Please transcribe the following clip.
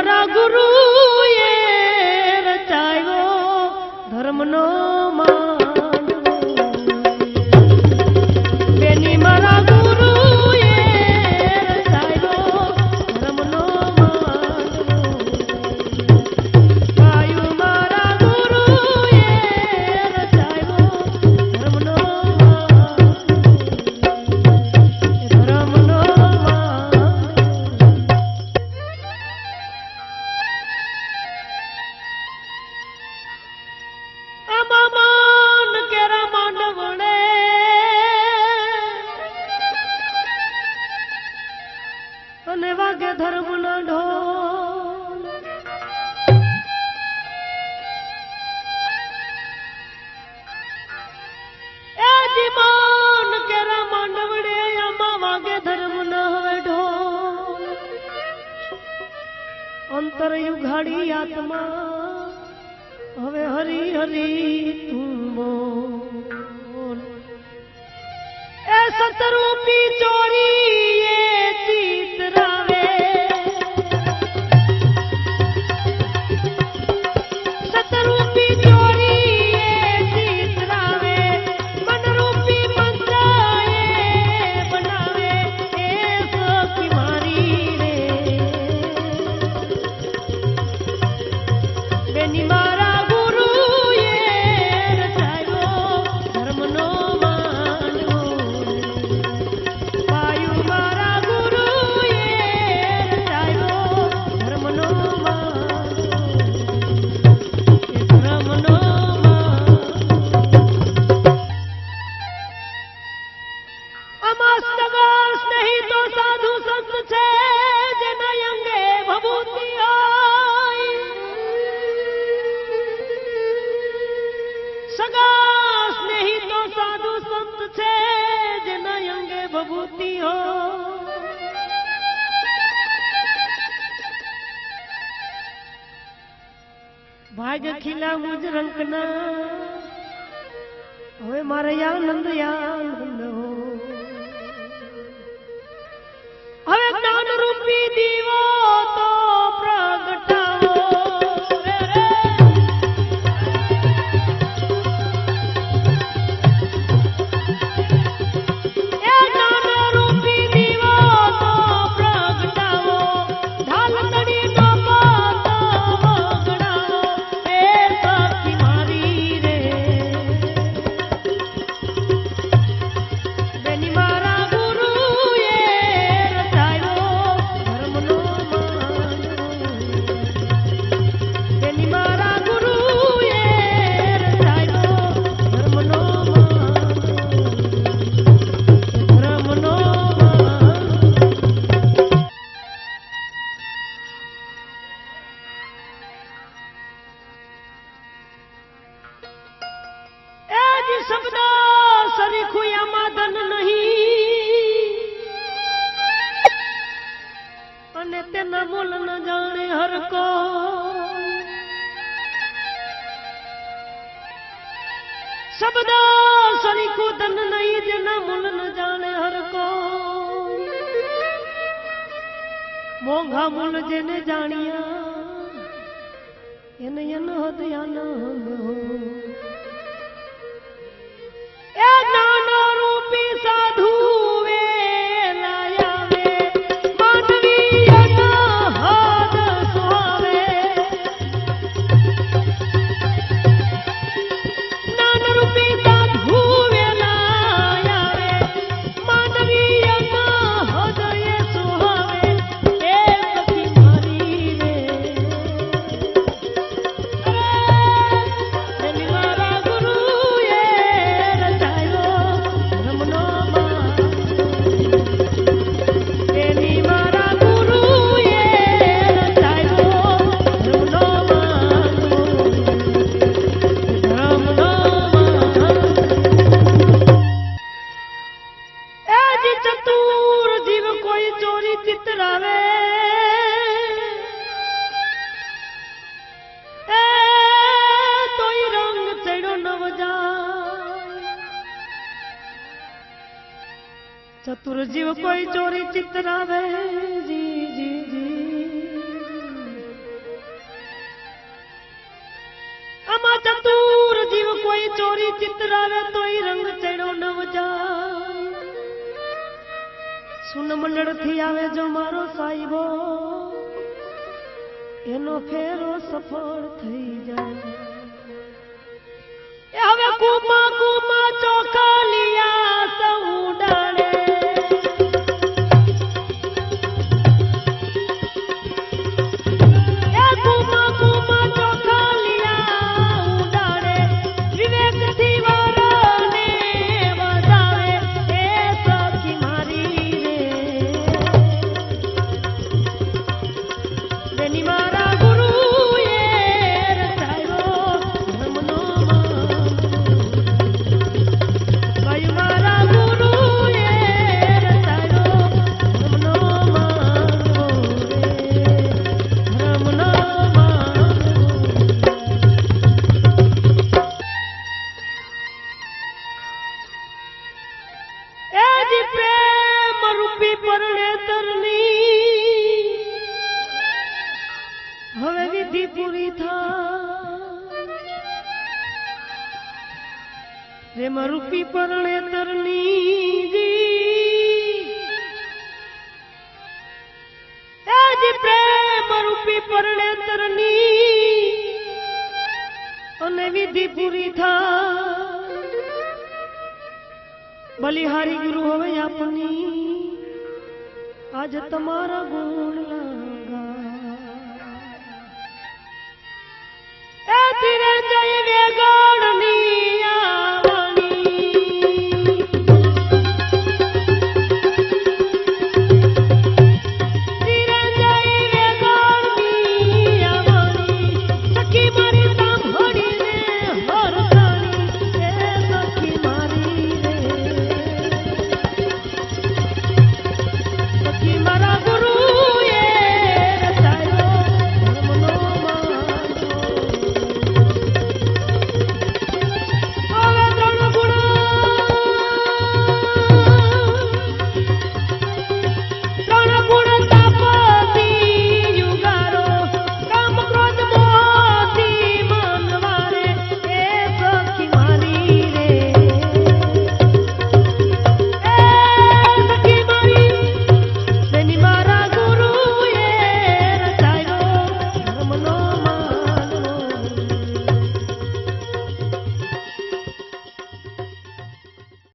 मारा गुरुए रचायो धर्मनो मांडवो बेनी मारा गुरुए रचायो धर्मनो मांडवो कायु मारा गुरुए रचायो धर्मनो वागे धर्म न ढोल जीवन केरा मांडवड़े अम्मा वागे धर्म न हवे ढोल अंतर युगाड़ी आत्मा हवे हरी हरी तुम बोल ए सतरूपी चोरी ये चित्रा भाग खिला मुझ रंकना होए मारे आनंद हो हवे ज्ञान रूपी दीवो तो प्रगटाओ शब्द सरीखुया मादन नहीं अने तेना मोल न जाने हर को शब्द सरीखु दन नहीं जेना मोल न जाने हर को मोंघा मोल जेने जानिया इन होत आनंद हो ज्ञान रूपी साधु चतुर जीव कोई चोरी चितरावे जी जी जी આમાં ચતુર જીવ કોઈ ચોરી ચિતરાવે તોય રંગ ચડ્યો નવ જાય સુન મંડળ થી આવે જો મારો સાહેબો એનો ફેરો સફળ થઈ જાય હવે કુમા કુમા ચોખા લિયા સૌ ડાળે હવે વિધિ પૂરી પ્રેમ રૂપી પરણે તરની પ્રેમ રૂપી પરણે તરની અને વિધિ પૂરી બલિહારી ગુરુ હવે આપની આજ તમારા ગુણ લાગા ધીરે જઈ વેગા